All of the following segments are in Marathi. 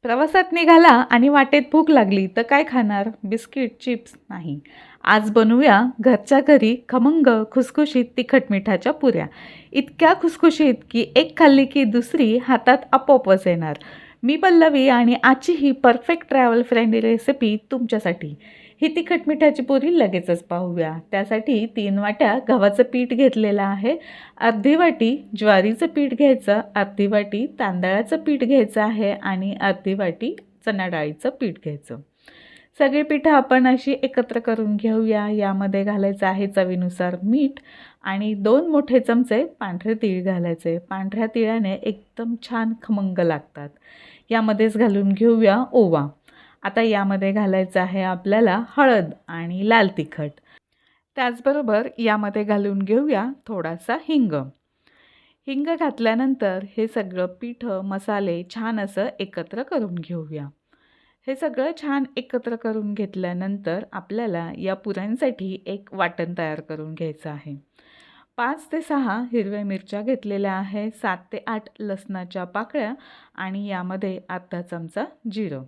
प्रवासात निघाला आणि वाटेत भूक लागली तर काय खाणार? Biscuit, chips? नाही. आज बनवूया घरच्या घरी खमंग, खुसखुशीत तिखट मिठाच्या पुऱ्या. इतक्या खुसखुशीत की एक खाल्ली की दुसरी हातात आपोआपच येणार. मी पल्लवी आणि आजची ही परफेक्ट ट्रॅव्हल फ्रेंडली रेसिपी तुमच्यासाठी. ही तिखट मिठाची पुरी लगेचच पाहूया. त्यासाठी 3 वाट्या गव्हाचं पीठ घेतलेलं आहे. अर्धी वाटी ज्वारीचं पीठ घ्यायचं, अर्धी वाटी तांदळाचं पीठ घ्यायचं आहे आणि अर्धी वाटी चणा डाळीचं पीठ घ्यायचं. सगळी पिठं आपण अशी एकत्र करून घेऊया. यामध्ये घालायचं आहे चवीनुसार मीठ आणि 2 मोठे चमचे पांढरे तीळ घालायचे. पांढऱ्या तिळाने एकदम छान खमंग लागतात. यामध्येच घालून घेऊया ओवा. आता यामध्ये घालायचं आहे आपल्याला हळद आणि लाल तिखट. त्याचबरोबर यामध्ये घालून घेऊया थोडासा हिंग. हिंग घातल्यानंतर हे सगळं पिठं, मसाले छान असं एकत्र करून घेऊया. हे सगळं छान एकत्र करून घेतल्यानंतर आपल्याला या पुऱ्यांसाठी एक वाटण तयार करून घ्यायचं आहे. 5 ते 6 हिरव्या मिरच्या घेतलेल्या आहे, 7 ते 8 लसणाच्या पाकळ्या आणि यामध्ये अर्धा चमचा जिरं.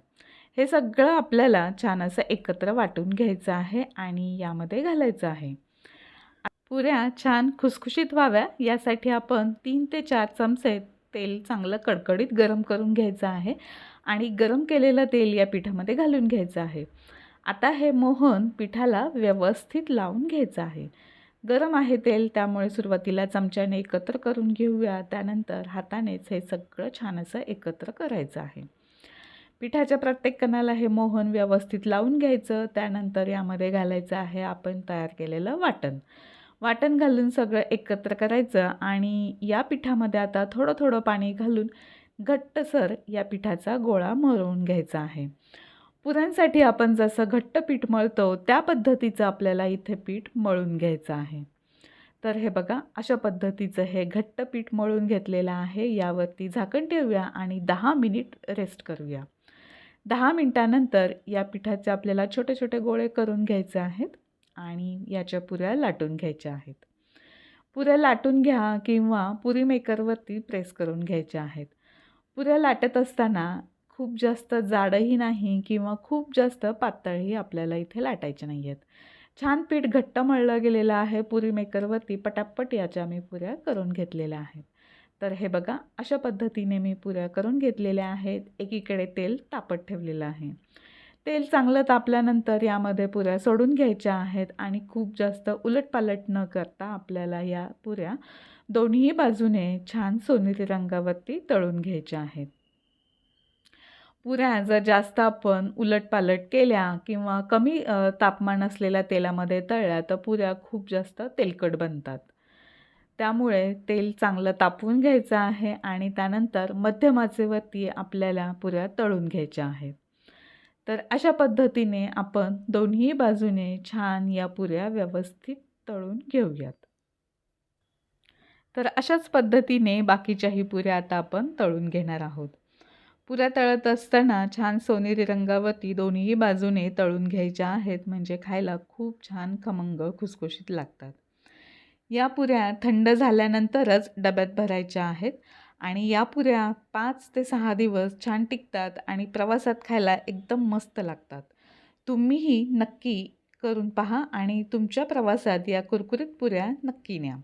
हे सगळं आपल्याला छान असं एकत्र वाटून घ्यायचं आहे आणि यामध्ये घालायचं आहे. पुऱ्या छान खुसखुशीत व्हाव्या यासाठी आपण 3 ते 4 चमचे तेल चांगलं कडकडीत गरम करून घ्यायचं आहे आणि गरम केलेलं तेल या पिठामध्ये घालून घ्यायचं आहे. आता हे मोहन पिठाला व्यवस्थित लावून घ्यायचं आहे. गरम आहे तेल त्यामुळे सुरुवातीला चमच्याने एकत्र करून घेऊया. त्यानंतर हातानेच हे सगळं छान असं एकत्र करायचं आहे. पिठाच्या प्रत्येक कणाला हे मोहन व्यवस्थित लावून घ्यायचं. त्यानंतर यामध्ये घालायचं आहे आपण तयार केलेलं वाटण. वाटण घालून सगळं एकत्र करायचं आणि या पिठामध्ये आता थोडं थोडं पाणी घालून घट्टसर या पिठाचा गोळा मळून घ्यायचा आहे. पुऱ्यांसाठी आपण जसं घट्ट पीठ मळतो त्या पद्धतीचं आपल्याला इथे पीठ मळून घ्यायचं आहे. तर हे बघा अशा पद्धतीचं हे घट्ट पीठ मळून घेतलेलं आहे. यावरती झाकण ठेवूया आणि 10 मिनिट रेस्ट करूया. 10 मिनिटानंतर या पिठाचे आपल्याला छोटे छोटे गोळे करून घ्यायचे आहेत आणि याच्या पुऱ्या लाटून घ्यायच्या आहेत. पुऱ्या लाटून घ्या किंवा पुरी मेकरवरती प्रेस करून घ्यायच्या आहेत. पुऱ्या लाटत असताना खूप जास्त जाडही नाही किंवा खूप जास्त पातळही आपल्याला इथे लाटायचे नाही आहेत. छान पीठ घट्ट मळलं गेलेलं आहे. पुरी मेकरवरती पटापट याच्या मी पुऱ्या करून घेतलेल्या आहेत. तर हे बघा अशा पद्धतीने मी पुऱ्या करून घेतलेल्या आहेत. एकीकडे तेल तापत ठेवलेलं आहे. तेल चांगलं तापल्यानंतर यामध्ये पुऱ्या सोडून घ्यायच्या आहेत आणि खूप जास्त उलटपालट न करता आपल्याला या पुऱ्या दोन्ही बाजूने छान सोनेरी रंगावरती तळून घ्यायच्या आहेत. पुऱ्या जर जास्त आपण उलटपालट केल्या किंवा कमी तापमान असलेल्या तेलामध्ये तळल्या तर पुऱ्या खूप जास्त तेलकट बनतात. त्यामुळे तेल चांगलं तापवून घ्यायचं आहे आणि त्यानंतर मध्यम आचेवरती आपल्याला पुऱ्या तळून घ्यायच्या आहेत. तर अशा पद्धतीने आपण दोन्ही बाजूने छान या पुऱ्या व्यवस्थित तळून घेऊयात. तर अशाच पद्धतीने बाकीच्याही पुऱ्या आता आपण तळून घेणार आहोत. पुऱ्या तळत असताना छान सोनेरी रंगावरती दोन्ही बाजूने तळून घ्यायच्या आहेत म्हणजे खायला खूप छान खमंग खुसखुशीत लागतात. या पुऱ्या थंड झाल्यानंतरच डब्यात भरायच्या आहेत आणि या पुऱ्या 5 ते 6 दिवस छान टिकतात आणि प्रवासात खायला एकदम मस्त लागतात. तुम्हीही नक्की करून पहा आणि तुमच्या प्रवासात या कुरकुरीत पुऱ्या नक्की न्या.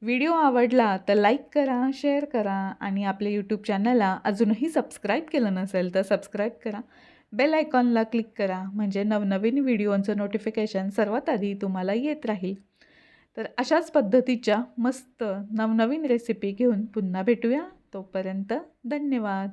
व्हिडिओ आवडला तर लाईक करा, शेअर करा आणि आपल्या यूट्यूब चॅनलला अजूनही सबस्क्राईब केलं नसेल तर सबस्क्राईब करा. बेल आयकॉनला क्लिक करा म्हणजे नवनवीन व्हिडिओचं नोटिफिकेशन सर्वात आधी तुम्हाला येत राहील. तर अशाच पद्धतीच्या मस्त नवनवीन रेसिपी घेऊन पुन्हा भेटूया. तोपर्यंत धन्यवाद.